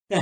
She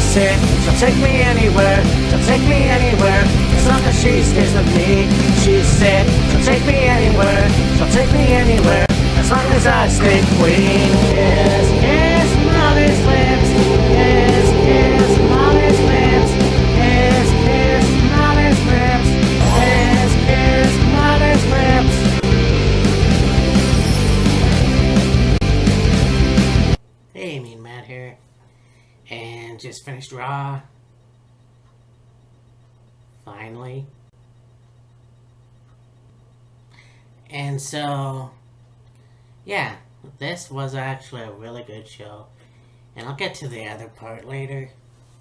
said, she'll take me anywhere, she'll take me anywhere, as long as she stays with me. She said, she'll take me anywhere, she'll take me anywhere, as long as I stay queen. Yes, yes, Molly's lips. Yes, yes, Molly's lips. Yes, yes, Molly's lips. Yes, yes, Molly's lips. Hey, Mean Matt here. And just finished Raw. Finally. And so, yeah, this was actually a really good show. And I'll get to the other part later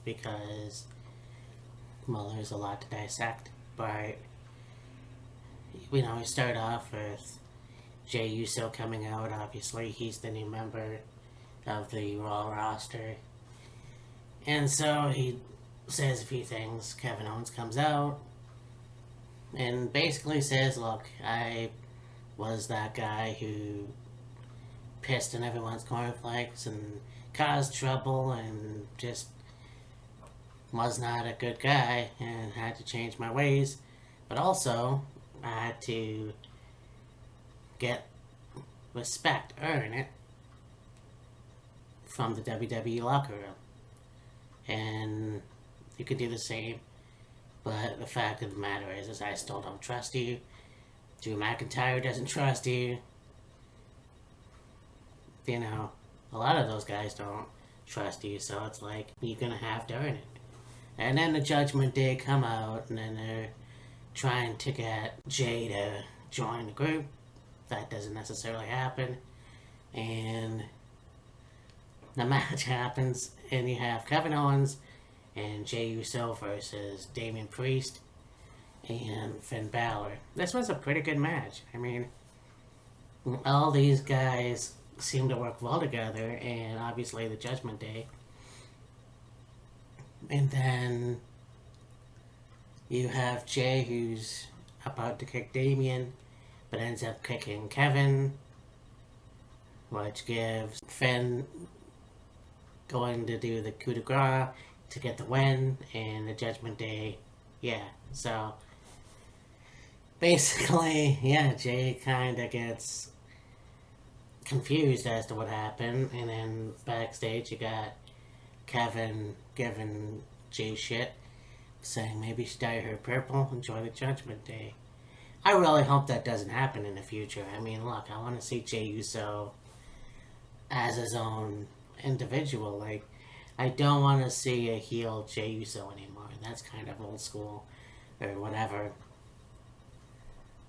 because, well, there's a lot to dissect. But, we start off with Jey Uso coming out. Obviously, he's the new member of the Raw roster. And so he says a few things. Kevin Owens comes out and basically says, look, I was that guy who pissed in everyone's cornflakes and caused trouble and just was not a good guy and had to change my ways. But also, I had to get respect, earn it, from the WWE locker room. And you could do the same, but the fact of the matter is I still don't trust you. Drew McIntyre doesn't trust you. A lot of those guys don't trust you, so it's like you're gonna have to earn it. And then the Judgment Day come out, and then they're trying to get Jey to join the group. That doesn't necessarily happen, and the match happens, and you have Kevin Owens and Jey Uso versus Damian Priest and Finn Balor. This was a pretty good match. I mean, all these guys seem to work well together, and obviously the Judgment Day. And then you have Jey, who's about to kick Damian, but ends up kicking Kevin, which gives Finn going to do the coup de grace to get the win, and the Judgment Day, so basically, Jey kind of gets confused as to what happened, and then backstage you got Kevin giving Jey shit, saying maybe she dye her purple and join the Judgment Day. I really hope that doesn't happen in the future. I mean, look, I want to see Jey Uso as his own individual. Like, I don't want to see a heel Jey Uso anymore. That's kind of old school or whatever.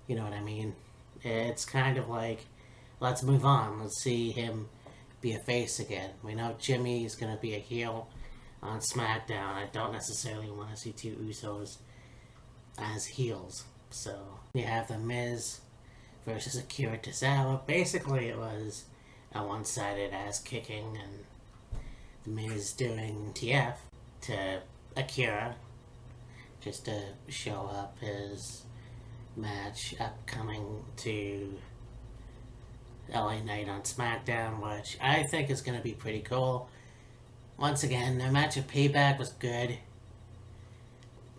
You know what I mean? It's kind of like, let's move on. Let's see him be a face again. We know Jimmy is going to be a heel on SmackDown. I don't necessarily want to see two Usos as heels. So you have The Miz versus Akira Tozawa. Basically, it was a one-sided ass kicking, and The Miz doing TF to Akira just to show up his match upcoming to LA Knight on SmackDown, which I think is going to be pretty cool. Once again, their match at Payback was good.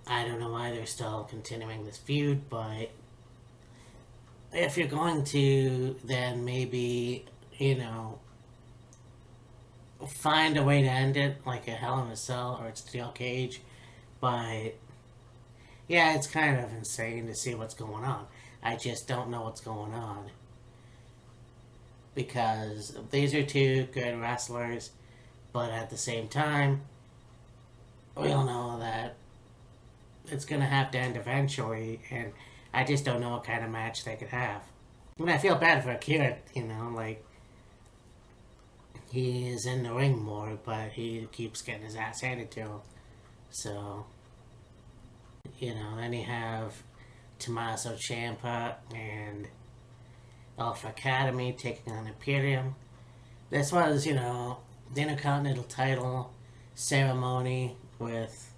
I don't know why they're still continuing this feud, but if you're going to, then maybe, find a way to end it, like a Hell in a Cell or a Steel Cage. But yeah, it's kind of insane to see what's going on. I just don't know what's going on, because these are two good wrestlers, but at the same time, we all know that it's going to have to end eventually, and I just don't know what kind of match they could have. And I feel bad for Akira, he is in the ring more, but he keeps getting his ass handed to him. So, then you have Tommaso Ciampa and Alpha Academy taking on Imperium. This was, the Intercontinental title ceremony with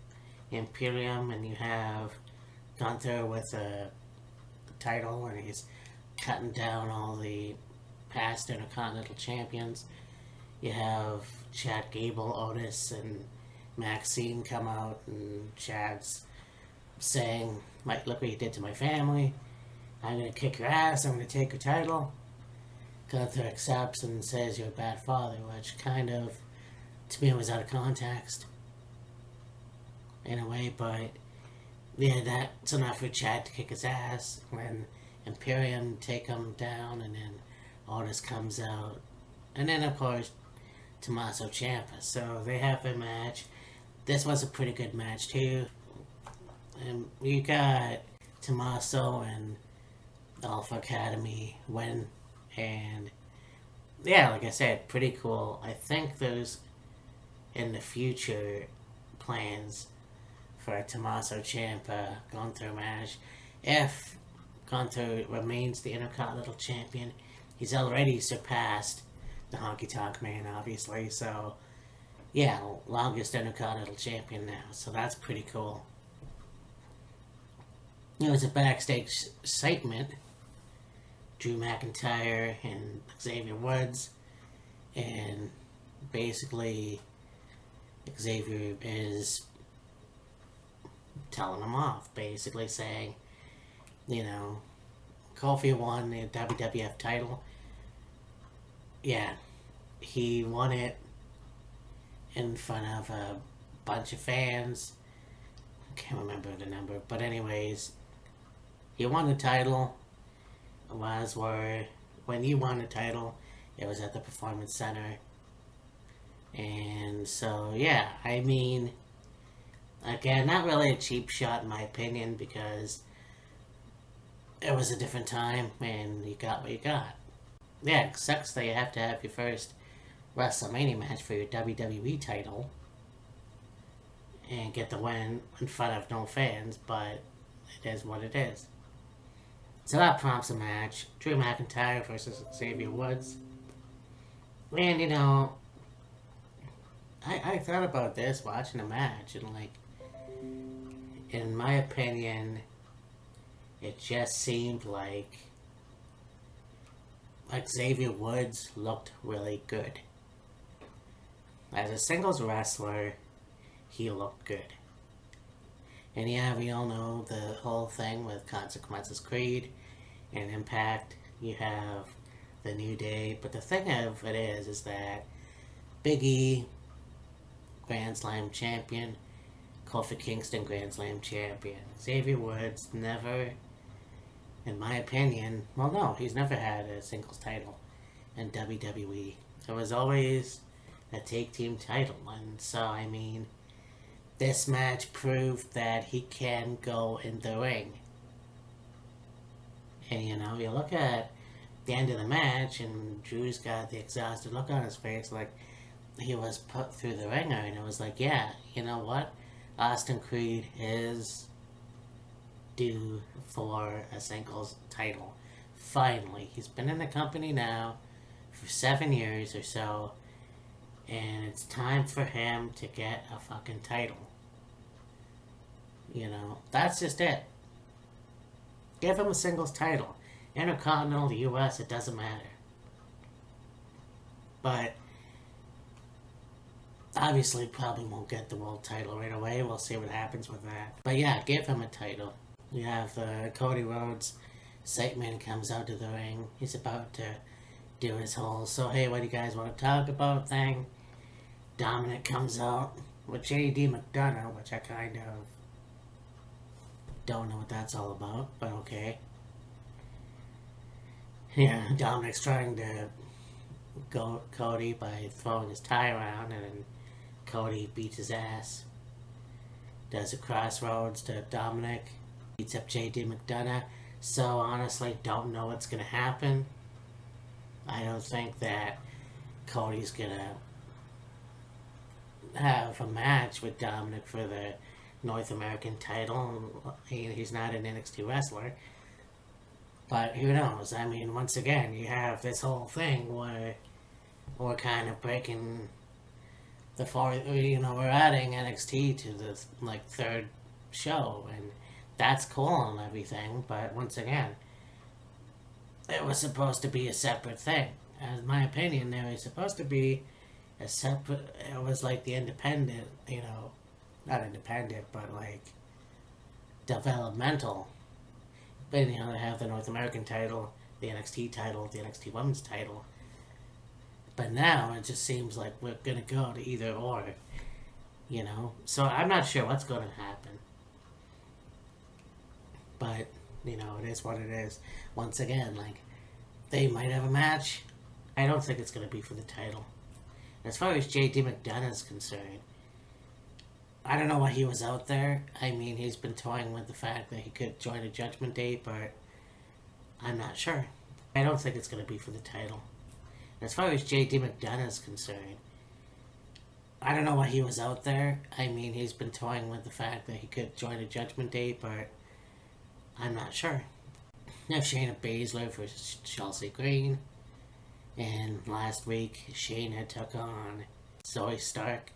Imperium, and you have Gunther with a title, and he's cutting down all the past Intercontinental Champions. You have Chad Gable, Otis, and Maxine come out, and Chad's saying, "Mike, look what you did to my family. I'm gonna kick your ass. I'm gonna take your title." Gunther accepts and says, "You're a bad father," which kind of, to me, was out of context in a way, but yeah, that's enough for Chad to kick his ass when Imperium take him down, and then Otis comes out, and then of course Tommaso Ciampa. So they have a match. This was a pretty good match too, and you got Tommaso and Alpha Academy win, and yeah, like I said, pretty cool. I think there's in the future plans for a Tommaso Ciampa Gunther match. If Gunther remains the Intercontinental Champion, he's already surpassed the Honky Tonk Man, obviously. So, yeah, longest Intercontinental Champion now. So that's pretty cool. It was a backstage segment. Drew McIntyre and Xavier Woods, and basically Xavier is telling him off, basically saying, you know, Kofi won the WWF title. Yeah, he won it in front of a bunch of fans. I can't remember the number, but anyways, he won the title. Was where when you won the title, it was at the Performance Center. And so, yeah, I mean, again, not really a cheap shot in my opinion, because it was a different time and you got what you got. Yeah, it sucks that you have to have your first WrestleMania match for your WWE title and get the win in front of no fans, but it is what it is. So that prompts a match. Drew McIntyre versus Xavier Woods. And, you know, I thought about this watching the match, and, like, in my opinion, it just seemed like Xavier Woods looked really good. As a singles wrestler, he looked good. And yeah, we all know the whole thing with Consequences Creed and Impact. You have the New Day. But the thing of it is that Big E, Grand Slam champion, Kofi Kingston, Grand Slam champion. Xavier Woods never, in my opinion, well, no, he's never had a singles title in WWE. It was always a tag team title. And so, I mean, this match proved that he can go in the ring. And, you know, you look at the end of the match, and Drew's got the exhausted look on his face, like he was put through the ringer, and it was like, yeah, you know what? Austin Creed is due for a singles title. Finally. He's been in the company now for 7 years or so, and it's time for him to get a fucking title. You know, that's just it. Give him a singles title. Intercontinental, the US, it doesn't matter. But obviously probably won't get the world title right away. We'll see what happens with that. But yeah, give him a title. You have Cody Rhodes. Segment comes out to the ring. He's about to do his whole, so hey, what do you guys want to talk about thing? Dominic comes out with JD McDonough, which I kind of don't know what that's all about, but okay. Yeah, Dominic's trying to go Cody by throwing his tie around, and then Cody beats his ass. Does a crossroads to Dominic. Beats up JD McDonough. So honestly, don't know what's going to happen. I don't think that Cody's going to have a match with Dominic for the North American title. He's not an NXT wrestler. But who knows? I mean, once again, you have this whole thing where we're kind of breaking we're adding NXT to the like third show, and that's cool and everything. But once again, it was supposed to be a separate thing. In my opinion, they were supposed to be a separate. It was like the independent, not independent, but like developmental. But they have the North American title, the NXT title, the NXT Women's title. But now it just seems like we're gonna go to either or. So I'm not sure what's gonna happen. But it is what it is. Once again, like they might have a match. I don't think it's gonna be for the title. As far as JD McDonough is concerned, I don't know why he was out there. I mean, he's been toying with the fact that he could join a Judgment Day, but I'm not sure. I don't think it's going to be for the title. As far as JD McDonough is concerned, I don't know why he was out there. I mean, he's been toying with the fact that he could join a Judgment Day, but I'm not sure. You have Shayna Baszler versus Chelsea Green. And last week, Shayna took on Zoe Stark,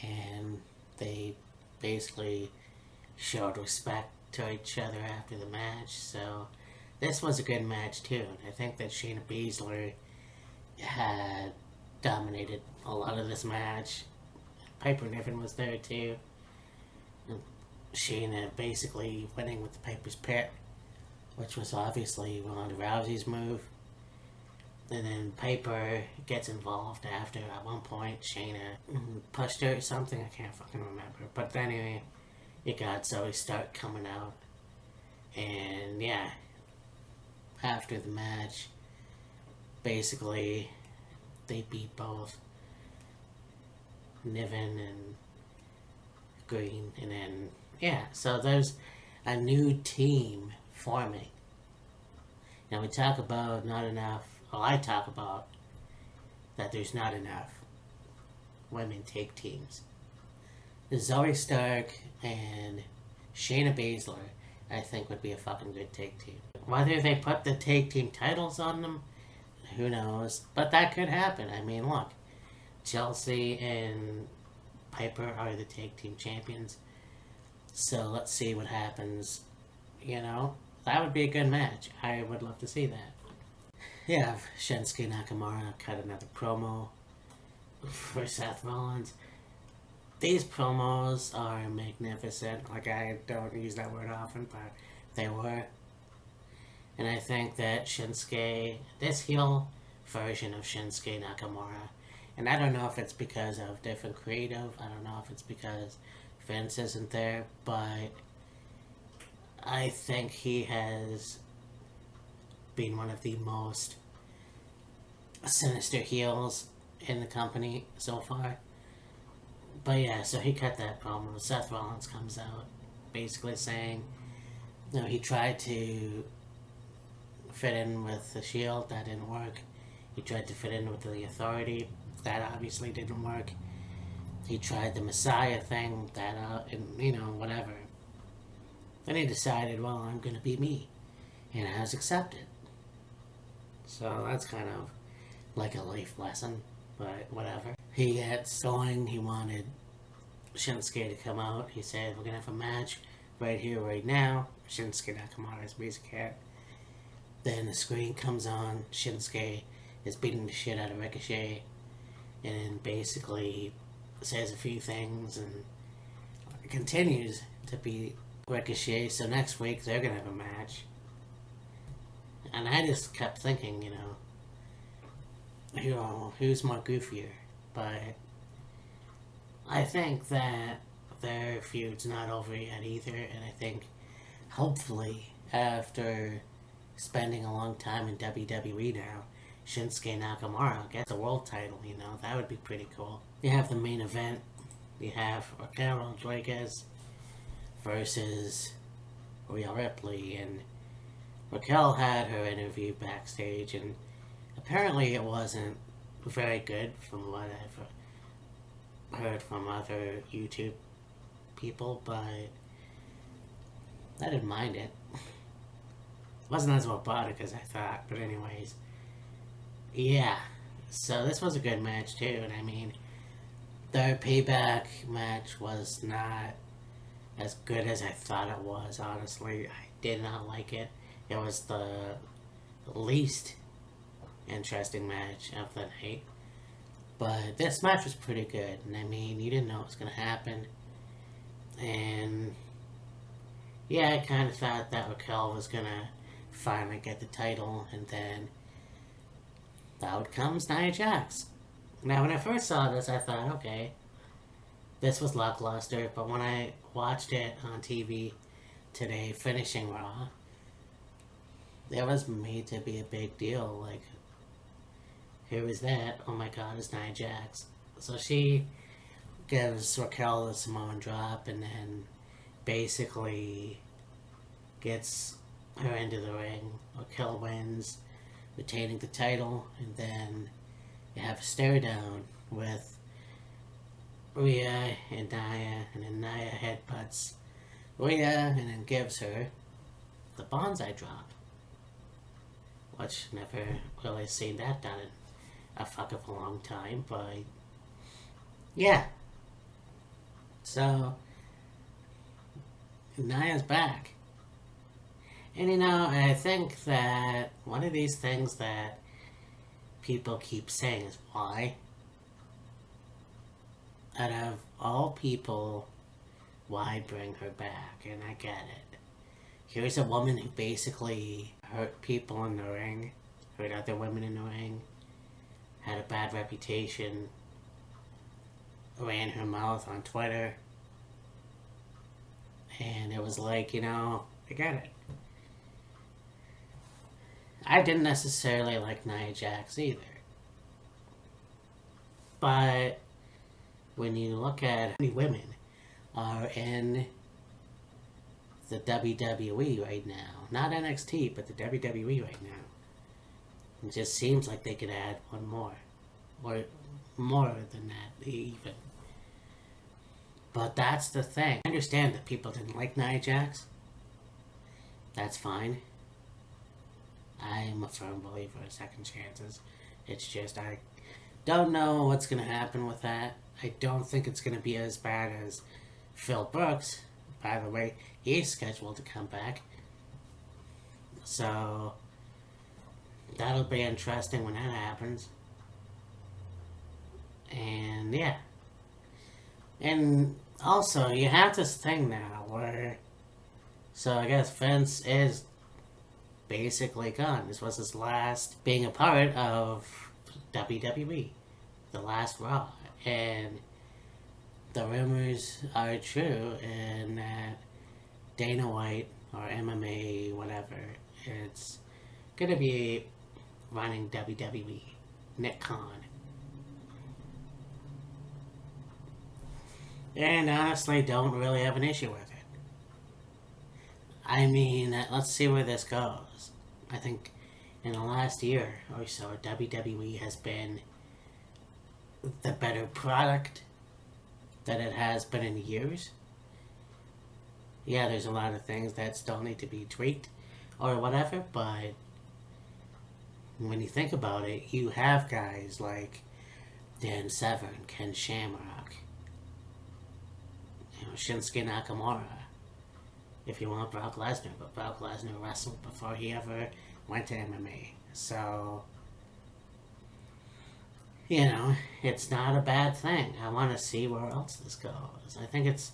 and they basically showed respect to each other after the match. So this was a good match too. I think that Shayna Baszler had dominated a lot of this match. Piper Niven was there too. And Shayna basically winning with the Piper's Pit, which was obviously Ronda Rousey's move. And then Piper gets involved after. At one point, Shayna pushed her or something. I can't fucking remember. But anyway, you got Zoe Stark coming out. And yeah, after the match, basically, they beat both Niven and Green. And then, yeah, so there's a new team forming. Now, we talk about not enough. Well, I talk about that there's not enough women take teams. Zoe Stark and Shayna Baszler, I think, would be a fucking good take team. Whether they put the take team titles on them, who knows? But that could happen. I mean, look, Chelsea and Piper are the take team champions. So let's see what happens. That would be a good match. I would love to see that. Yeah, Shinsuke Nakamura cut another promo for Seth Rollins. These promos are magnificent. Like, I don't use that word often, but they were. And I think that this heel version of Shinsuke Nakamura, and I don't know if it's because of different creative, I don't know if it's because Vince isn't there, but I think he has been one of the most sinister heels in the company so far. But yeah, so he cut that promo. Seth Rollins comes out basically saying, he tried to fit in with the Shield, that didn't work. He tried to fit in with the Authority, that obviously didn't work. He tried the Messiah thing, whatever. Then he decided, well, I'm gonna be me. And I was accepted. So that's kind of like a life lesson, but whatever. He gets going. He wanted Shinsuke to come out. He said, we're going to have a match right here, right now. Shinsuke Nakamura's music hit. Then the screen comes on. Shinsuke is beating the shit out of Ricochet. And basically says a few things and continues to beat Ricochet. So next week they're going to have a match. And I just kept thinking, who's more goofier? But I think that their feud's not over yet either. And I think, hopefully, after spending a long time in WWE now, Shinsuke Nakamura gets a world title, that would be pretty cool. You have the main event. You have Raquel Rodriguez versus Rhea Ripley, and Raquel had her interview backstage, and apparently it wasn't very good from what I've heard from other YouTube people, but I didn't mind it. It wasn't as robotic as I thought, but anyways. Yeah, so this was a good match too, and I mean, their payback match was not as good as I thought it was, honestly. I did not like it. It was the least interesting match of the night. But this match was pretty good. And I mean, you didn't know what was going to happen. And yeah, I kind of thought that Raquel was going to finally get the title. And then out comes Nia Jax. Now, when I first saw this, I thought, okay, this was lackluster. But when I watched it on TV today, finishing Raw, it was made to be a big deal. Like, who is that? Oh my god, it's Nia Jax. So she gives Raquel the Samoan drop and then basically gets her into the ring. Raquel wins, retaining the title, and then you have a stare down with Rhea and Nia, and then Nia headbutts Rhea and then gives her the bonsai drop. Which never really seen that done in a fuck of a long time, but yeah. So Nia's back. And you know, I think that one of these things that people keep saying is why? Out of all people, why bring her back? And I get it. Here's a woman who basically hurt people in the ring, hurt other women in the ring, had a bad reputation, ran her mouth on Twitter, and it was like, you know, I get it. I didn't necessarily like Nia Jax either. But when you look at how many women are in the WWE right now, not NXT, but the WWE right now, it just seems like they could add one more. Or more than that, even. But that's the thing. I understand that people didn't like Nia Jax. That's fine. I'm a firm believer in second chances. It's just, I don't know what's going to happen with that. I don't think it's going to be as bad as Phil Brooks. By the way, he's scheduled to come back. So that'll be interesting when that happens. And yeah. And also, you have this thing now where, so I guess Vince is basically gone. This was his last being a part of WWE, the last Raw. And the rumors are true, and that Dana White, or MMA, whatever, it's gonna be running WWE. Nick Khan. And honestly, don't really have an issue with it. I mean, let's see where this goes. I think in the last year or so, WWE has been the better product that it has been in years. Yeah, there's a lot of things that still need to be tweaked or whatever, but when you think about it, you have guys like Dan Severn, Ken Shamrock, Shinsuke Nakamura. If you want Brock Lesnar, but Brock Lesnar wrestled before he ever went to MMA. So, it's not a bad thing. I want to see where else this goes. I think it's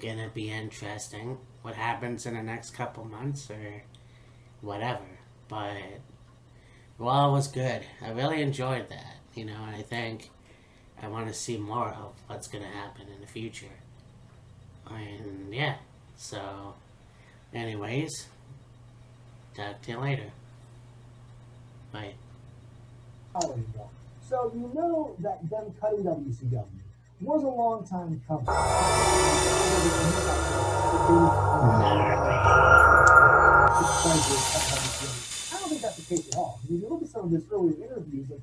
gonna be interesting what happens in the next couple months or whatever. But Raw was good. I really enjoyed that, and I think I want to see more of what's gonna happen in the future. And yeah, so anyways, talk to you later. Bye. Anymore. So you know that them cutting WCW was a long time coming. I don't think that's the case at all. If you look at some of his earlier interviews, like